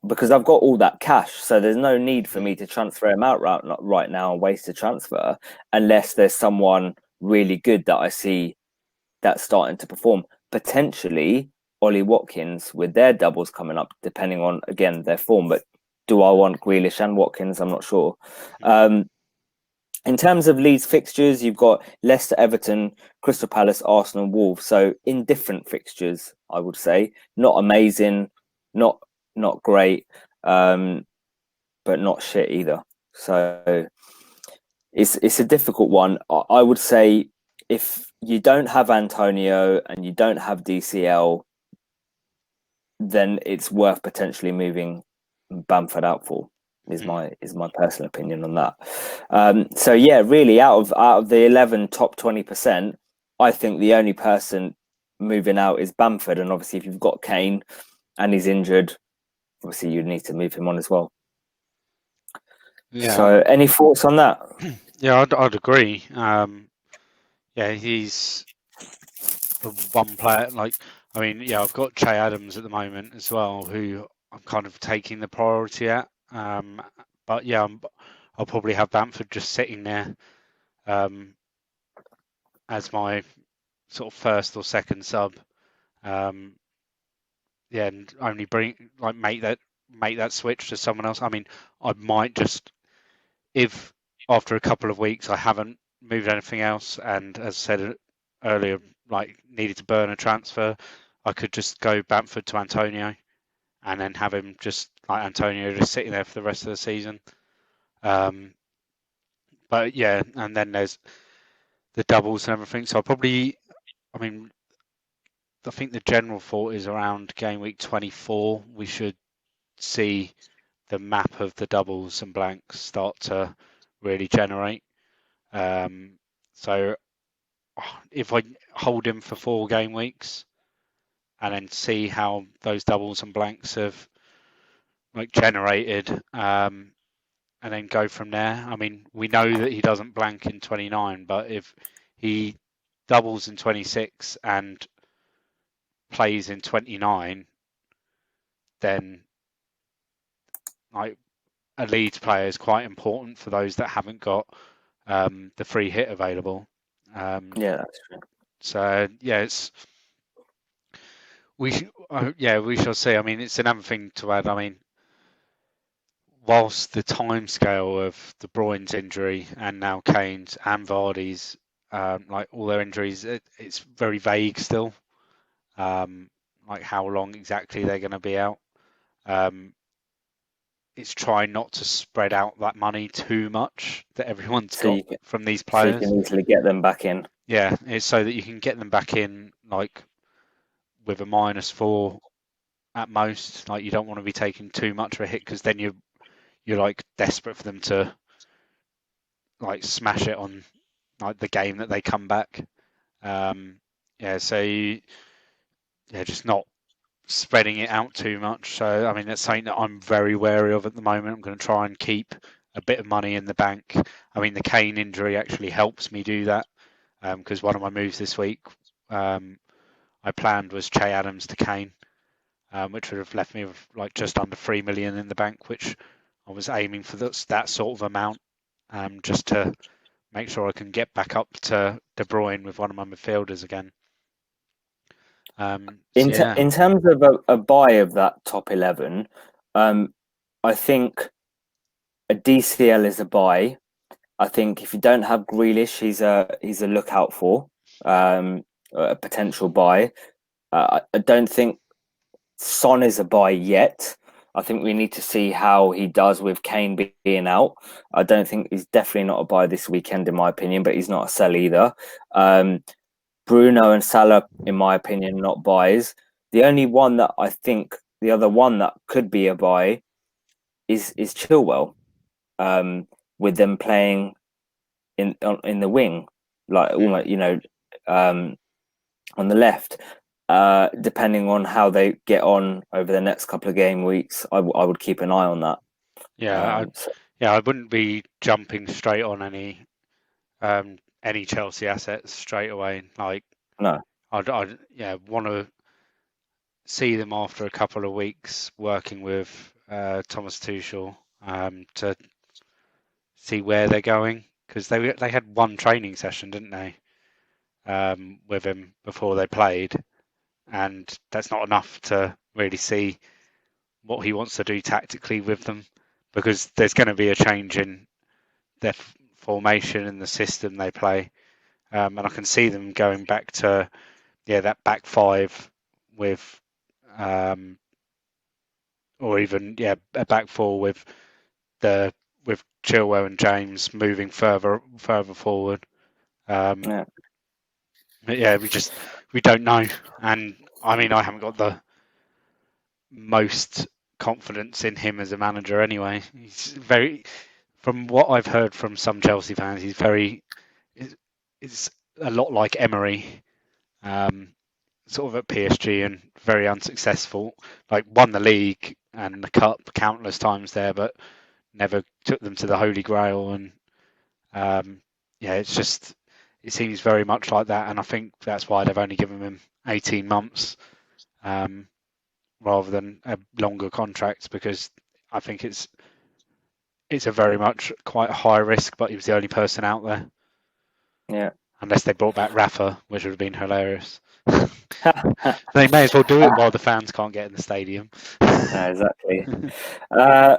Because I've got all that cash, so there's no need for me to transfer him out right now and waste a transfer, unless there's someone really good that I see that's starting to perform. Potentially Ollie Watkins with their doubles coming up, depending on, again, their form. But do I want Grealish and Watkins? I'm not sure. In terms of Leeds fixtures, you've got Leicester, Everton, Crystal Palace, Arsenal, Wolves. So indifferent fixtures, I would say. Not amazing, not great, but not shit either. So it's a difficult one. I would say if you don't have Antonio and you don't have DCL, then it's worth potentially moving Bamford out for. Is my personal opinion on that. So yeah, really, out of the 11 top 20%, I think the only person moving out is Bamford. And obviously, if you've got Kane and he's injured, obviously you need to move him on as well. Yeah, So, any thoughts on that? yeah, I'd agree. Yeah, he's the one player. Like, I mean, yeah, I've got Che Adams at the moment as well, who I'm kind of taking the priority at. But yeah, I'll probably have Bamford just sitting there as my sort of first or second sub. Um, yeah, and only make that switch to someone else. I mean, I might just, if after a couple of weeks I haven't moved anything else, and as I said earlier, like needed to burn a transfer, I could just go Bamford to Antonio, and then have him just like Antonio just sitting there for the rest of the season. But yeah, and then there's the doubles and everything. So I mean, I think the general thought is around game week 24, we should see the map of the doubles and blanks start to really generate. So if I hold him for 4 game weeks and then see how those doubles and blanks have like generated, and then go from there. I mean, we know that he doesn't blank in 29, but if he doubles in 26 and plays in 29, then like a Leeds player is quite important for those that haven't got the free hit available. Yeah, that's true. So yeah, we shall see. I mean, it's another thing to add. I mean, whilst the timescale of De Bruyne's injury and now Kane's and Vardy's, like all their injuries, it's very vague still. Like how long exactly they're going to be out. Um, it's trying not to spread out that money too much that everyone's So got you can, from these so you players. can easily get them back in. Yeah, it's so that you can get them back in like with a -4 at most. Like you don't want to be taking too much of a hit because then you're like desperate for them to like smash it on like the game that they come back. Yeah, so yeah, just not spreading it out too much. So I mean, that's something that I'm very wary of at the moment. I'm going to try and keep a bit of money in the bank. I mean, the Kane injury actually helps me do that because one of my moves this week I planned was Che Adams to Kane, which would have left me with like just under 3 million in the bank, which I was aiming for that sort of amount, just to make sure I can get back up to De Bruyne with one of my midfielders again. So yeah, In terms of a buy of that top 11, I think a DCL is a buy. I think if you don't have Grealish, he's a lookout for a potential buy. I don't think Son is a buy yet. I think we need to see how he does with Kane being out. I don't think he's definitely not a buy this weekend, in my opinion, but he's not a sell either. Bruno and Salah, in my opinion, not buys. The only one that I think, the other one that could be a buy is Chilwell, with them playing in the wing, like almost, um, on the left. Depending on how they get on over the next couple of game weeks, I would keep an eye on that. yeah, Um, so, I wouldn't be jumping straight on any Chelsea assets straight away. Like no, I'd yeah want to see them after a couple of weeks working with Thomas Tuchel to see where they're going because they had one training session, didn't they, with him before they played, and that's not enough to really see what he wants to do tactically with them because there's going to be a change in their formation and the system they play, and I can see them going back to that back five with or even a back four the with Chilwell and James moving further forward. Um, yeah, but yeah, we don't know, and I mean I haven't got the most confidence in him as a manager anyway. He's very, from what I've heard from some Chelsea fans, he's very is a lot like Emery, um, sort of at PSG and very unsuccessful. Like won the league and the cup countless times there, but never took them to the Holy Grail, and yeah, it seems very much like that, and I think that's why they've only given him 18 months rather than a longer contract, because I think it's a very much quite high risk, but he was the only person out there. Yeah. Unless they brought back Rafa, which would have been hilarious. They may as well do it while the fans can't get in the stadium. Exactly.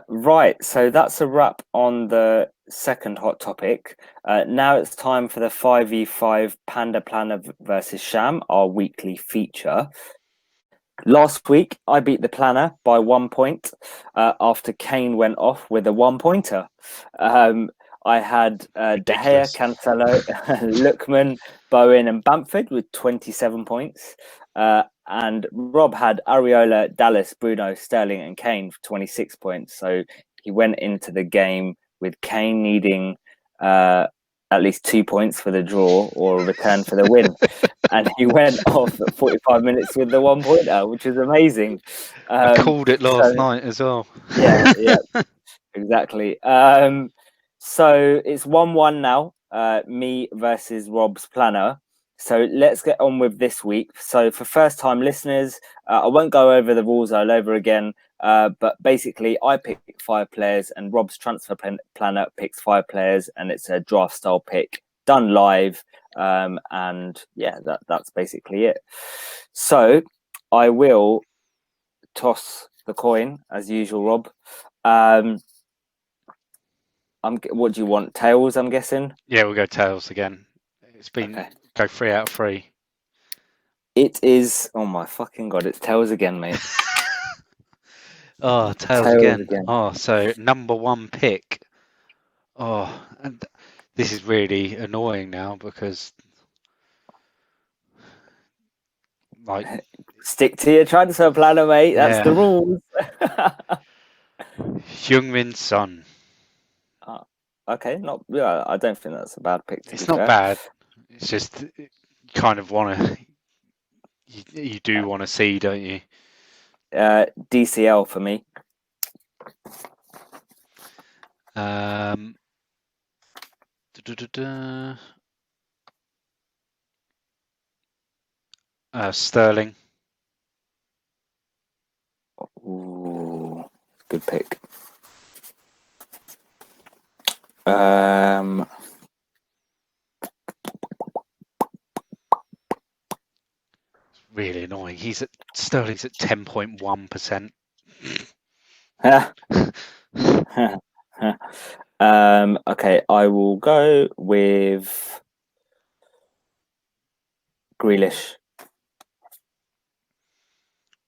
Right, so that's a wrap on the second hot topic. Now it's time for the 5v5 Panda Planner versus Sham, our weekly feature. Last week, I beat the planner by 1 point after Kane went off with a 1-pointer. I had De Gea, Cancelo, Lookman, Bowen, and Bamford with 27 points. And Rob had Areola, Dallas, Bruno, Sterling, and Kane for 26 points. So he went into the game with Kane needing at least 2 points for the draw or a return for the win. And he went off at 45 minutes with the 1-pointer, which is amazing. I called it last night as well. Yeah, exactly. So it's 1-1 now, me versus Rob's planner. So let's get on with this week. So for first-time listeners, I won't go over the rules all over again, but basically I pick 5 players and Rob's transfer planner picks 5 players, and it's a draft-style pick done live. And yeah, that's basically it. So I will toss the coin as usual, Rob. What do you want? Tails, I'm guessing? Yeah, we'll go tails again. It's been Okay. Go 3 out of 3. It is, oh my fucking god, it's tails again, mate. Oh, tails again. Oh, so number 1 pick. Oh, and this is really annoying now because like stick to your transfer planner, mate. That's the rules. Heung-min Son. Okay, I don't think that's a bad pick. It's not bad. It's just you kind of want to. You do want to see, don't you? DCL for me. Sterling. Ooh, good pick. Really annoying. Sterling's at 10.1%. Okay, I will go with Grealish.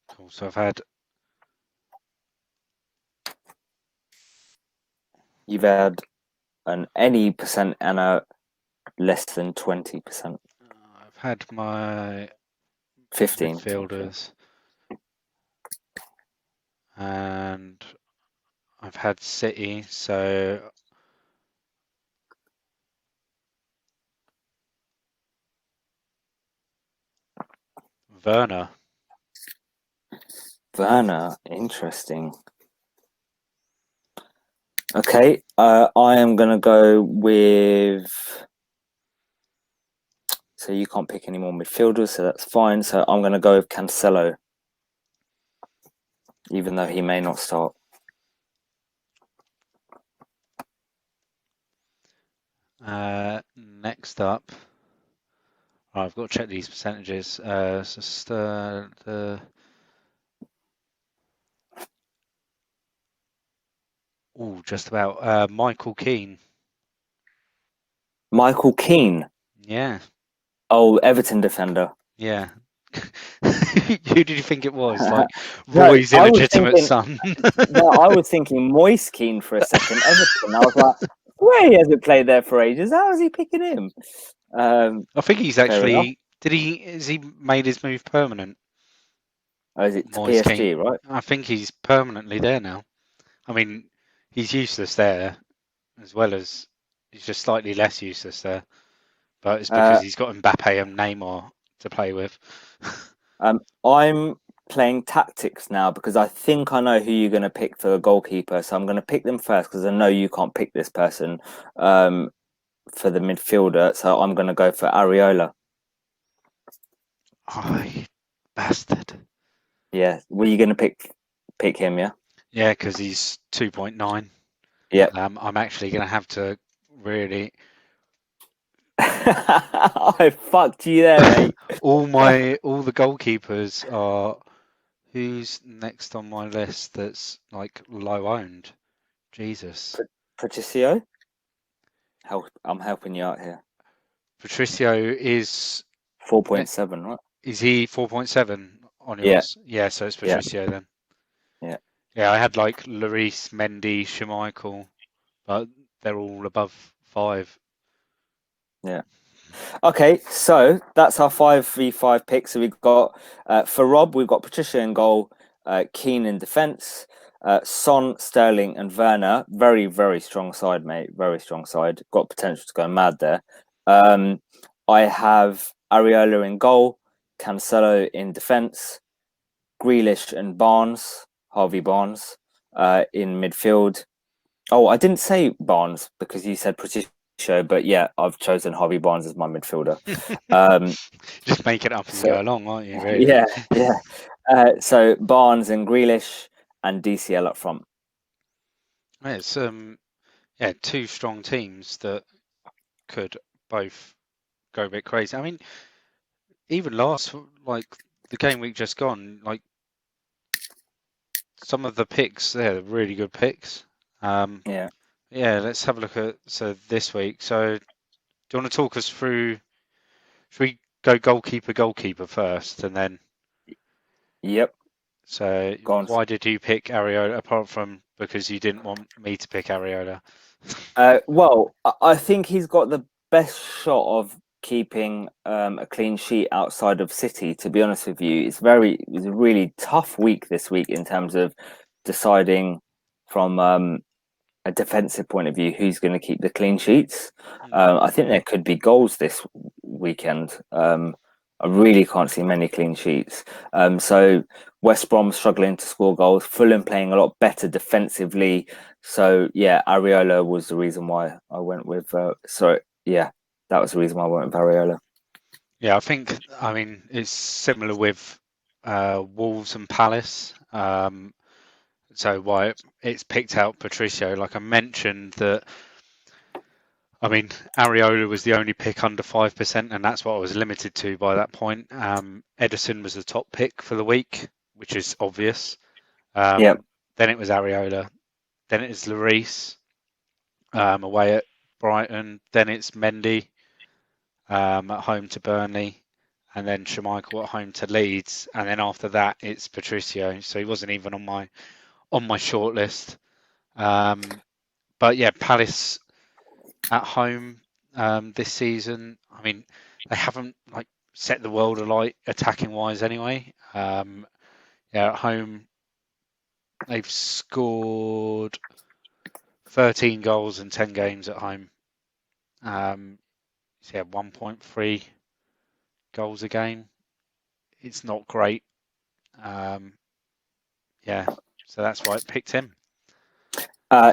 Cool. So I've had. You've had an any percent and a less than 20%. I've had my 15 midfielders, and I've had City. So Werner, interesting. Okay, I am gonna go with. So you can't pick any more midfielders, so that's fine. So I'm gonna go with Cancelo, even though he may not start. Next up, I've got to check these percentages. Just about Michael Keane. Michael Keane. Yeah. Oh, Everton defender. Yeah. Who did you think it was? Like Roy's illegitimate son? No, I was thinking Moise Keane for a second. Everton. I was like, where he hasn't played there for ages. How is he picking him? I think he's actually. Has he made his move permanent? Oh, is it to PSG, Keane. right? I think he's permanently there now. I mean, he's useless there, as well as he's just slightly less useless there. But it's because he's got Mbappe and Neymar to play with. I'm playing tactics now because I think I know who you're going to pick for the goalkeeper. So I'm going to pick them first because I know you can't pick this person for the midfielder. So I'm going to go for Areola. Oh, you bastard. Yeah, were you going to pick him? Yeah. Yeah, because he's 2.9. Yeah. I'm actually going to have to really. I fucked you there, mate. all the goalkeepers are. Who's next on my list that's like low owned? Jesus. Patricio? I'm helping you out here. Patricio is 4.7, right? is he 4.7 on Yeah, yours? Yeah, so it's yeah, Patricio then. yeah, Yeah, I had like Lloris, Mendy, Schmeichel, but they're all above 5. yeah. Okay, so that's our 5v5 pick. So we've got for Rob, we've got Patricia in goal, Keane in defence, Son, Sterling, and Werner. Very, very strong side, mate. Very strong side. Got potential to go mad there. Um, I have Areola in goal, Cancelo in defence, Grealish and Barnes, Harvey Barnes, in midfield. Oh, I didn't say Barnes because you said Patricio, but yeah, I've chosen Harvey Barnes as my midfielder. Um, Just make it up as you so go along, aren't you, really? yeah, yeah. So Barnes and Grealish and DCL up front. It's yeah, two strong teams that could both go a bit crazy. I mean, even like the game week just gone, like some of the picks, they're really good picks. Yeah, Yeah, let's have a look at this week. So, do you want to talk us through? Should we go goalkeeper first, and then yep. so Go on. why did you pick Areola apart from because you didn't want me to pick Areola? Well, I think he's got the best shot of keeping a clean sheet outside of City. To be honest with you, it's a really tough week this week in terms of deciding from a defensive point of view who's going to keep the clean sheets. Hmm. I think there could be goals this weekend. I really can't see many clean sheets. So West Brom struggling to score goals. Fulham playing a lot better defensively. So yeah, Areola was the reason why I went with. Yeah, that was the reason why I went with Areola. Yeah, I mean it's similar with Wolves and Palace. So why it's picked out Patricio, like I mentioned that. I mean, Areola was the only pick under 5%, and that's what I was limited to by that point. Edison was the top pick for the week, which is obvious. Yeah, Then it was Areola. Then it is Lloris away at Brighton. Then it's Mendy at home to Burnley. And then Schmeichel at home to Leeds. And then after that, it's Patricio. So he wasn't even on my short list. But yeah, Palace at home this season. I mean, they haven't like set the world alight attacking wise anyway. Yeah, at home they've scored 13 goals in 10 games at home. So yeah, 1.3 goals a game. It's not great. Yeah, so that's why I picked him.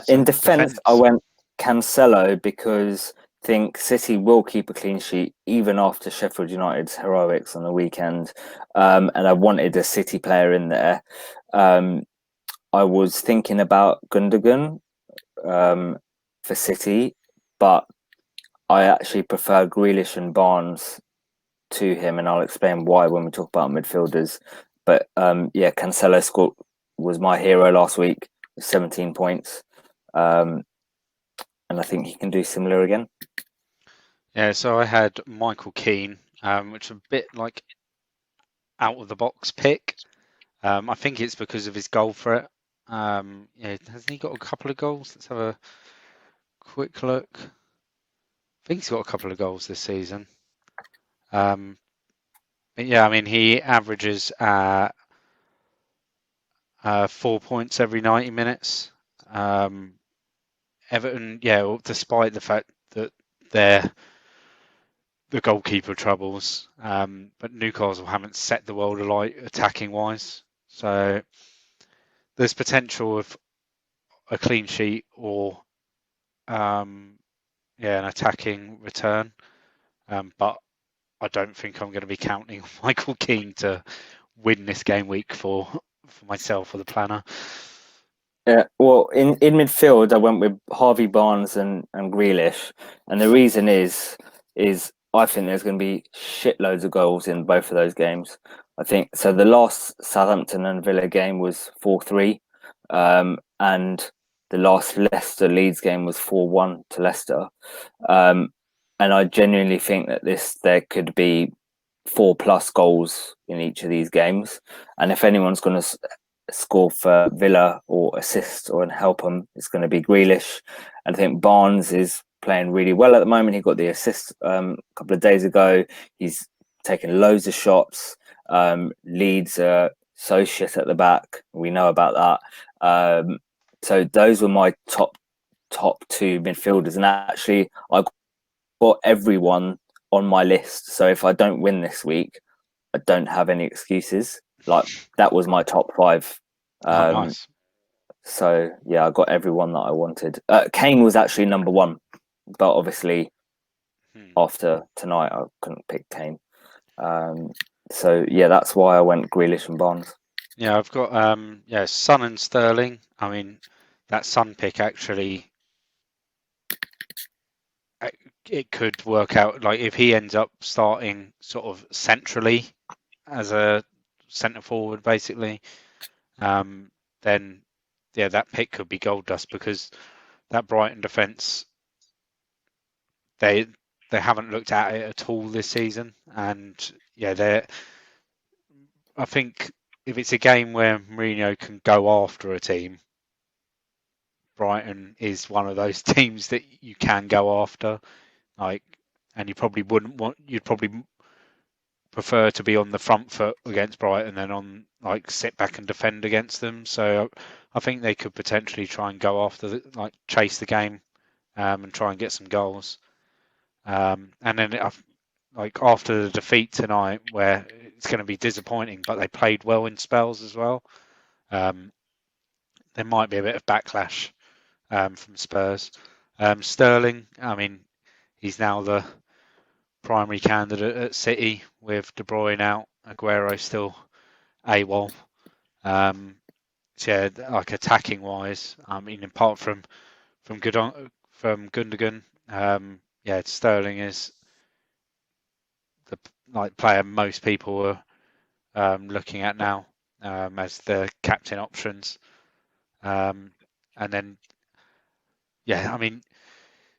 in So defence, I defence. went Cancelo because I think City will keep a clean sheet even after Sheffield United's heroics on the weekend. And I wanted a City player in there. Um, I was thinking about Gundogan for City, but I actually prefer Grealish and Barnes to him, and I'll explain why when we talk about midfielders. But yeah, Cancelo scored was my hero last week, 17 points. Um, and I think he can do similar again. Yeah, so I had Michael Keane, which is a bit like out of the box pick. I think it's because of his goal threat. Yeah, hasn't he got a couple of goals? Let's have a quick look. I think he's got a couple of goals this season. But yeah, I mean he averages 4 points every 90 minutes. Everton, yeah, well, despite the fact that they're the goalkeeper troubles. But Newcastle haven't set the world alight attacking wise, so there's potential of a clean sheet or an attacking return. But I don't think I'm going to be counting on Michael Keane to win this game week for myself or the planner. Yeah, well, in midfield, I went with Harvey Barnes and Grealish, and the reason is I think there's going to be shitloads of goals in both of those games. I think so. The last Southampton and Villa game was 4-3, and the last Leicester Leeds game was 4-1 to Leicester, and I genuinely think that there could be 4+ goals in each of these games, and if anyone's going to score for Villa or assist or help them, it's going to be Grealish. And I think Barnes is playing really well at the moment. He got the assist a couple of days ago. He's taken loads of shots. Leeds are so shit at the back. We know about that. So those were my top two midfielders. And actually, I got everyone on my list. So if I don't win this week, I don't have any excuses. Like that was my top 5. Nice. So yeah, I got everyone that I wanted. Kane was actually number 1, but obviously after tonight I couldn't pick Kane. So yeah, that's why I went Grealish and Barnes. Yeah, I've got Son and Sterling. I mean, that Son pick actually, it could work out. Like if he ends up starting sort of centrally as a centre forward, basically, then yeah, that pick could be gold dust because that Brighton defence, they haven't looked at it at all this season, and yeah, I think if it's a game where Mourinho can go after a team, Brighton is one of those teams that you can go after. Like, and you probably wouldn't want. You'd probably prefer to be on the front foot against Brighton than on like sit back and defend against them. So I think they could potentially try and go after chase the game, and try and get some goals. And then like after the defeat tonight, where it's going to be disappointing, but they played well in spells as well. There might be a bit of backlash from Spurs. Sterling, I mean, he's now the primary candidate at City with De Bruyne out, Aguero still AWOL. So yeah, like attacking wise, I mean, apart from Gundogan, yeah, Sterling is the player most people are looking at now as the captain options. And then, yeah, I mean,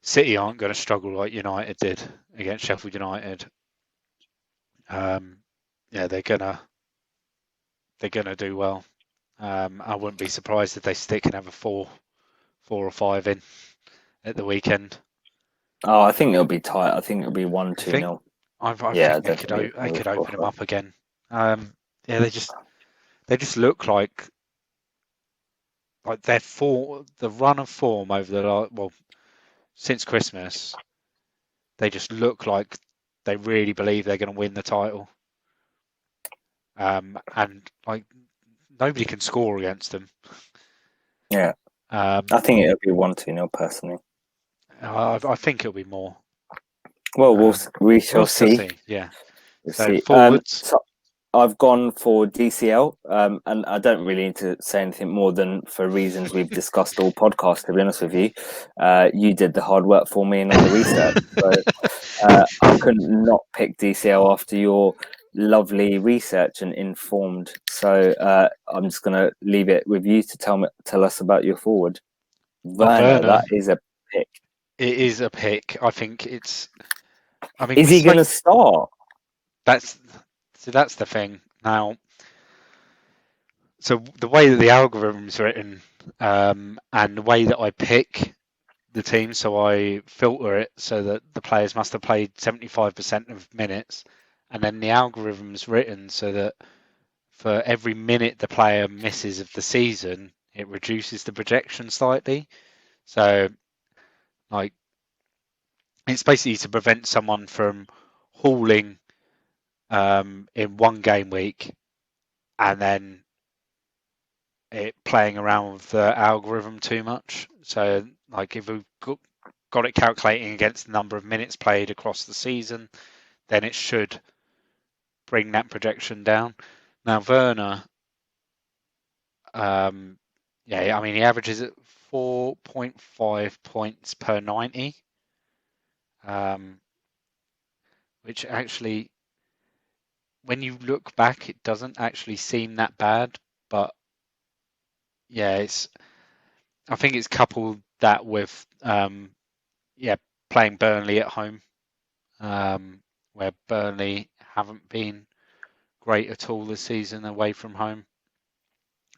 City aren't going to struggle like United did against Sheffield United. Yeah, they're gonna do well. I wouldn't be surprised if they stick and have a 4 or 5 in at the weekend. Oh, I think it'll be tight. I think it'll be 1-2 You think? 0. I Yeah, think they definitely. could open them up again. Yeah, they just look like the run of form over the since Christmas. They just look like they really believe they're going to win the title. And like nobody can score against them. Yeah, I think it'll be 1-2 0 personally. I think it'll be more. Well, we shall see. Yeah. We'll So see. forwards. So I've gone for DCL, and I don't really need to say anything more than for reasons we've discussed all podcast. To be honest with you, you did the hard work for me and all the research, so I couldn't not pick DCL after your lovely research and informed. So I'm just going to leave it with you to tell us about your forward. Werner, that is a pick. It is a pick. I think it's. I mean, is he going to start? That's the thing now. So the way that the algorithm's written, and the way that I pick the team, so I filter it so that the players must have played 75% of minutes, and then the algorithm's written so that for every minute the player misses of the season, it reduces the projection slightly. So, like, it's basically to prevent someone from hauling in one game week and then it playing around with the algorithm too much. So, like, if we've got it calculating against the number of minutes played across the season, then it should bring that projection down. Now, Werner, yeah, I mean, he averages at 4.5 points per 90, which actually, when you look back, it doesn't actually seem that bad. But yeah, I think it's coupled that with yeah, playing Burnley at home, where Burnley haven't been great at all this season away from home.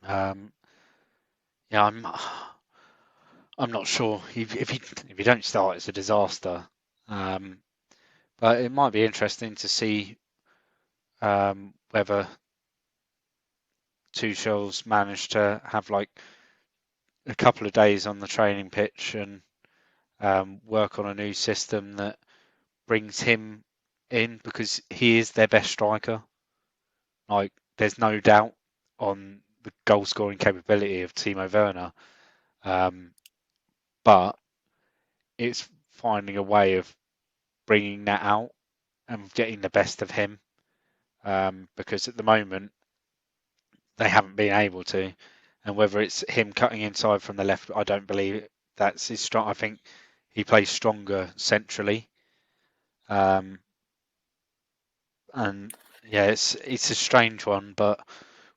Yeah, I'm not sure if you don't start, it's a disaster. But it might be interesting to see whether Tuchel's managed to have like a couple of days on the training pitch and work on a new system that brings him in, because he is their best striker. Like, there's no doubt on the goal scoring capability of Timo Werner, but it's finding a way of bringing that out and getting the best of him, because at the moment they haven't been able to. And whether it's him cutting inside from the left, I don't believe that's his strong. I think he plays stronger centrally. And yeah, it's a strange one, but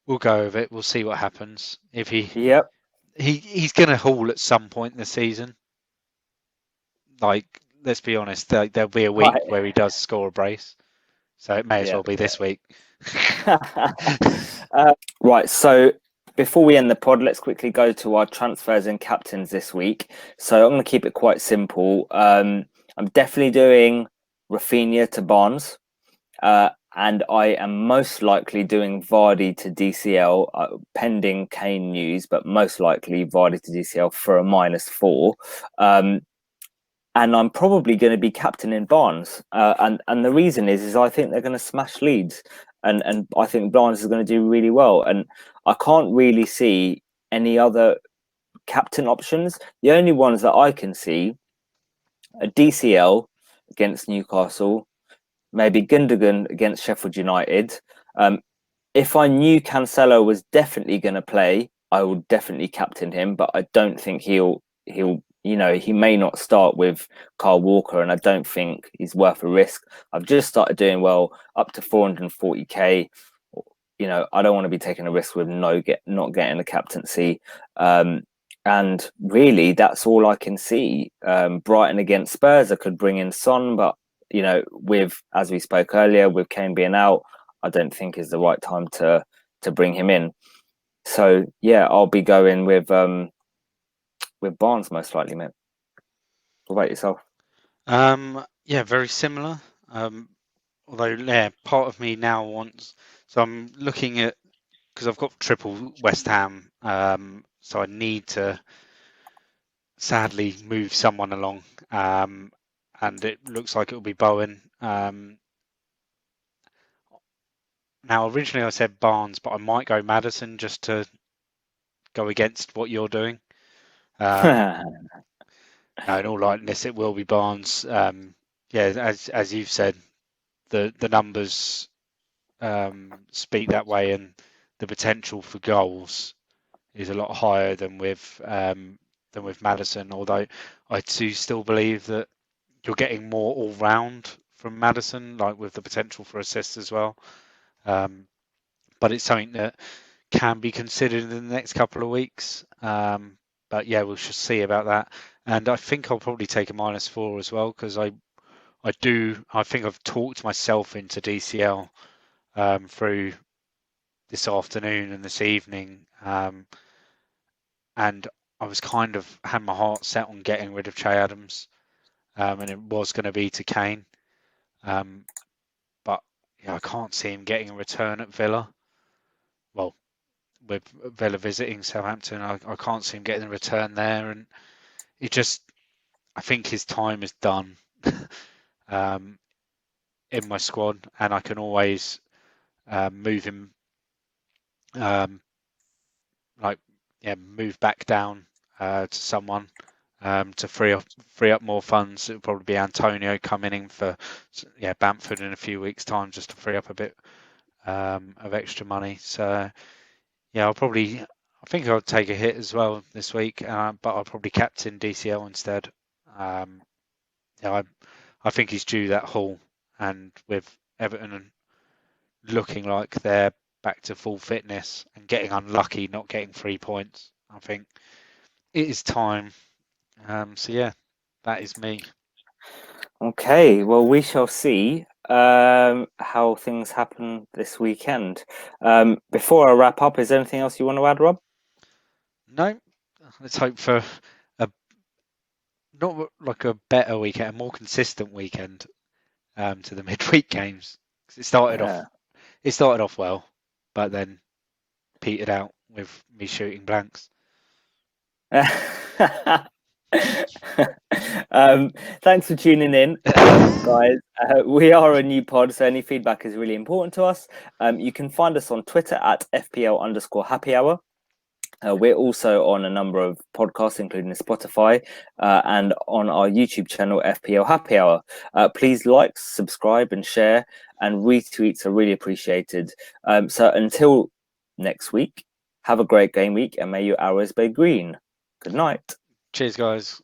we'll go with it. We'll see what happens. If Yep. he's going to haul at some point in the season. Like, let's be honest, there'll be a week Right. where he does score a brace, so it may as Yeah. well be this week. Right. So before we end the pod, let's quickly go to our transfers and captains this week. So I'm going to keep it quite simple. I'm definitely doing Rafinha to Barnes. And I am most likely doing Vardy to DCL, pending Kane news, but most likely Vardy to DCL for a -4. And I'm probably going to be captaining Barnes. And the reason is I think they're going to smash Leeds, and I think Barnes is going to do really well. And I can't really see any other captain options. The only ones that I can see are DCL against Newcastle, maybe Gundogan against Sheffield United. If I knew Cancelo was definitely going to play, I would definitely captain him. But I don't think he'll he may not start with Kyle Walker, and I don't think he's worth a risk. I've just started doing well up to 440k. I don't want to be taking a risk with not getting a captaincy. And really, that's all I can see. Brighton against Spurs, I could bring in Son, but with, as we spoke earlier, with Kane being out, I don't think is the right time to bring him in. So yeah, I'll be going with Barnes most likely, mate. What about yourself? Yeah, very similar. Although, yeah, part of me now wants. So I'm looking at, because I've got triple West Ham. So I need to sadly move someone along. And it looks like it'll be Bowen. Now, originally I said Barnes, but I might go Maddison just to go against what you're doing. No, in all likeliness, it will be Barnes. Yeah, as you've said, the numbers speak that way, and the potential for goals is a lot higher than with Maddison. Although I do still believe that you're getting more all round from Maddison, like with the potential for assists as well. But it's something that can be considered in the next couple of weeks. But yeah, we'll just see about that. And I think I'll probably take a -4 as well, because I think I've talked myself into DCL through this afternoon and this evening, and I was kind of had my heart set on getting rid of Che Adams, and it was going to be to Kane, but yeah, I can't see him getting a return at Villa. Well, with Villa visiting Southampton, I can't see him getting a return there, and I think his time is done. in my squad, and I can always move him, move back down to someone to free up more funds. It'll probably be Antonio coming in for Bamford in a few weeks' time, just to free up a bit of extra money. So yeah, I think I'll take a hit as well this week, but I'll probably captain DCL instead. I think he's due that haul, and with Everton looking like they're back to full fitness and getting unlucky not getting 3 points, I think it is time. So yeah, that is me. Okay, well, we shall see how things happen this weekend. Before I wrap up, is there anything else you want to add, Rob? No, let's hope for a not like a better weekend, a more consistent weekend to the midweek games. 'Cause it started off well, but then petered out with me shooting blanks. Thanks for tuning in, guys. We are a new pod, so any feedback is really important to us. You can find us on Twitter at FPL_happy hour. We're also on a number of podcasts, including Spotify, and on our YouTube channel, FPL Happy Hour. Please like, subscribe, and share, and retweets are really appreciated. So until next week, have a great game week, and may your arrows be green. Good night. Cheers, guys.